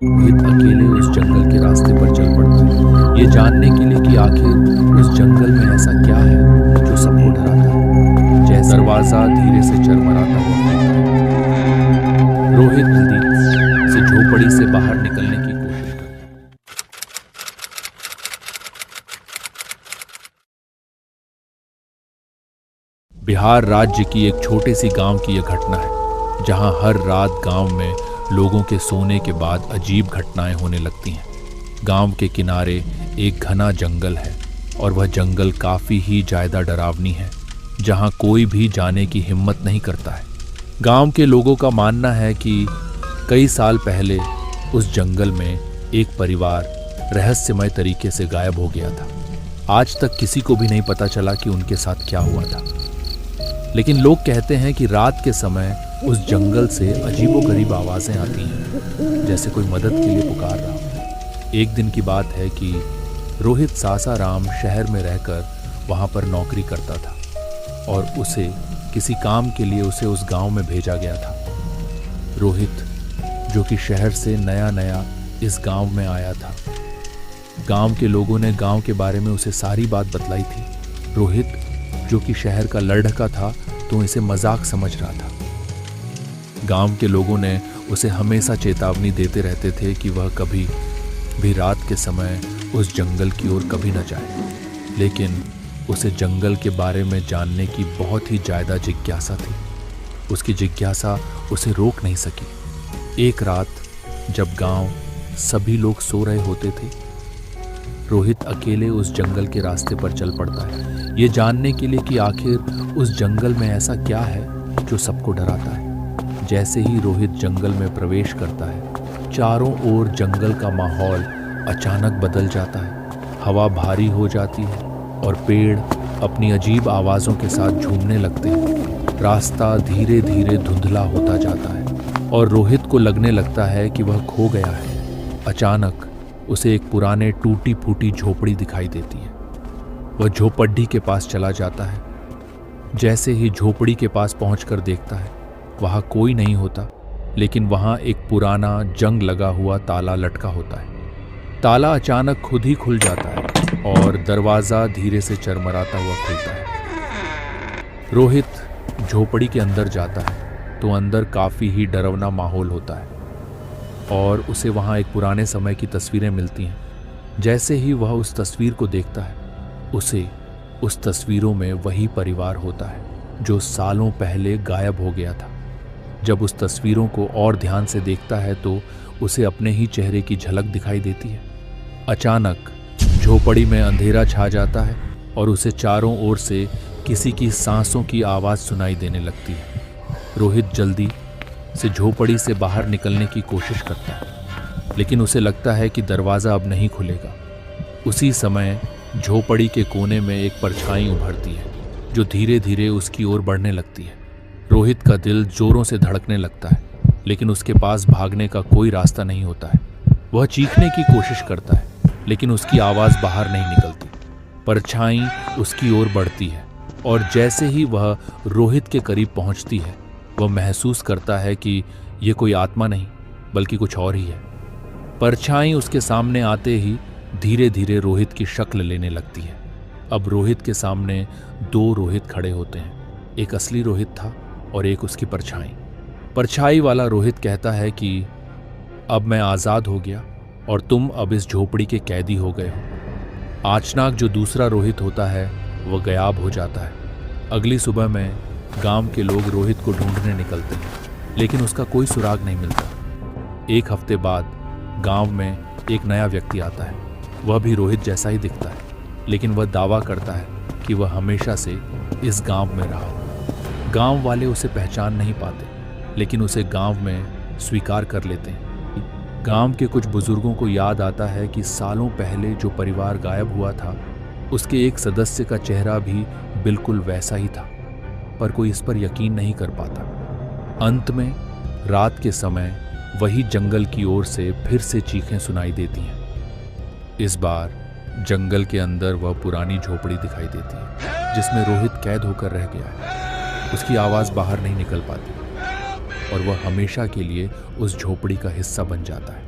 रोहित अकेले उस जंगल के रास्ते पर चल पड़ता है, ये जानने के लिए कि आखिर उस जंगल में ऐसा क्या है जो सबको डराता है। जैसे दरवाजा धीरे से चरमराता हुआ खुलता है। रोहित जल्दी से झोपड़ी से बाहर निकलने की कोशिश करता है। बिहार राज्य की एक छोटे सी गांव की यह घटना है, जहां हर रात गांव में लोगों के सोने के बाद अजीब घटनाएं होने लगती हैं। गांव के किनारे एक घना जंगल है और वह जंगल काफी ही ज्यादा डरावनी है, जहां कोई भी जाने की हिम्मत नहीं करता है। गांव के लोगों का मानना है कि कई साल पहले उस जंगल में एक परिवार रहस्यमय तरीके से गायब हो गया था। आज तक किसी को भी नहीं पता चला कि उनके साथ क्या हुआ था, लेकिन लोग कहते हैं कि रात के समय उस जंगल से अजीबोगरीब आवाजें आती हैं, जैसे कोई मदद के लिए पुकार रहा हो। एक दिन की बात है कि रोहित सासाराम शहर में रहकर वहां पर नौकरी करता था और उसे किसी काम के लिए उसे उस गांव में भेजा गया था। रोहित, जो कि शहर से नया नया इस गांव में आया था, गांव के लोगों ने गांव के बारे में उसे सारी बात बतलाई थी। रोहित, जो कि शहर का लड़का था, तो इसे मजाक समझ रहा था। गांव के लोगों ने उसे हमेशा चेतावनी देते रहते थे कि वह कभी भी रात के समय उस जंगल की ओर कभी न जाए, लेकिन उसे जंगल के बारे में जानने की बहुत ही ज्यादा जिज्ञासा थी। उसकी जिज्ञासा उसे रोक नहीं सकी। एक रात जब गांव सभी लोग सो रहे होते थे, रोहित अकेले उस जंगल के रास्ते पर चल पड़ता है, ये जानने के लिए कि आखिर उस जंगल में ऐसा क्या है जो सबको डराता है। जैसे ही रोहित जंगल में प्रवेश करता है, चारों ओर जंगल का माहौल अचानक बदल जाता है। हवा भारी हो जाती है और पेड़ अपनी अजीब आवाज़ों के साथ झूमने लगते हैं। रास्ता धीरे धीरे धुंधला होता जाता है और रोहित को लगने लगता है कि वह खो गया है। अचानक उसे एक पुराने टूटी फूटी झोपड़ी दिखाई देती है। वह झोपड़ी के पास चला जाता है। जैसे ही झोपड़ी के पास पहुंचकर देखता है, वहां कोई नहीं होता, लेकिन वहां एक पुराना जंग लगा हुआ ताला लटका होता है। ताला अचानक खुद ही खुल जाता है और दरवाजा धीरे से चरमराता हुआ खुलता है। रोहित झोपड़ी के अंदर जाता है तो अंदर काफी ही डरावना माहौल होता है और उसे वहां एक पुराने समय की तस्वीरें मिलती हैं। जैसे ही वह उस तस्वीर को देखता है, उसे उस तस्वीरों में वही परिवार होता है जो सालों पहले गायब हो गया था। जब उस तस्वीरों को और ध्यान से देखता है तो उसे अपने ही चेहरे की झलक दिखाई देती है। अचानक झोपड़ी में अंधेरा छा जाता है और उसे चारों ओर से किसी की सांसों की आवाज़ सुनाई देने लगती है। रोहित जल्दी से झोपड़ी से बाहर निकलने की कोशिश करता है, लेकिन उसे लगता है कि दरवाज़ा अब नहीं खुलेगा। उसी समय झोपड़ी के कोने में एक परछाई उभरती है जो धीरे धीरे उसकी ओर बढ़ने लगती है। रोहित का दिल जोरों से धड़कने लगता है, लेकिन उसके पास भागने का कोई रास्ता नहीं होता है। वह चीखने की कोशिश करता है, लेकिन उसकी आवाज़ बाहर नहीं निकलती। परछाई उसकी ओर बढ़ती है और जैसे ही वह रोहित के करीब पहुंचती है, वह महसूस करता है कि यह कोई आत्मा नहीं बल्कि कुछ और ही है। परछाई उसके सामने आते ही धीरे धीरे रोहित की शक्ल लेने लगती है। अब रोहित के सामने दो रोहित खड़े होते हैं। एक असली रोहित था और एक उसकी परछाई। परछाई वाला रोहित कहता है कि अब मैं आज़ाद हो गया और तुम अब इस झोपड़ी के कैदी हो गए हो। आचनाक जो दूसरा रोहित होता है वह गायब हो जाता है। अगली सुबह में गांव के लोग रोहित को ढूंढने निकलते हैं, लेकिन उसका कोई सुराग नहीं मिलता। एक हफ्ते बाद गांव में एक नया व्यक्ति आता है। वह भी रोहित जैसा ही दिखता है, लेकिन वह दावा करता है कि वह हमेशा से इस गांव में रहा। गांव वाले उसे पहचान नहीं पाते, लेकिन उसे गांव में स्वीकार कर लेते हैं। गांव के कुछ बुजुर्गों को याद आता है कि सालों पहले जो परिवार गायब हुआ था, उसके एक सदस्य का चेहरा भी बिल्कुल वैसा ही था, पर कोई इस पर यकीन नहीं कर पाता। अंत में रात के समय वही जंगल की ओर से फिर से चीखें सुनाई देती हैं। इस बार जंगल के अंदर वह पुरानी झोपड़ी दिखाई देती है जिसमें रोहित कैद होकर रह गया है। उसकी आवाज़ बाहर नहीं निकल पाती और वह हमेशा के लिए उस झोपड़ी का हिस्सा बन जाता है।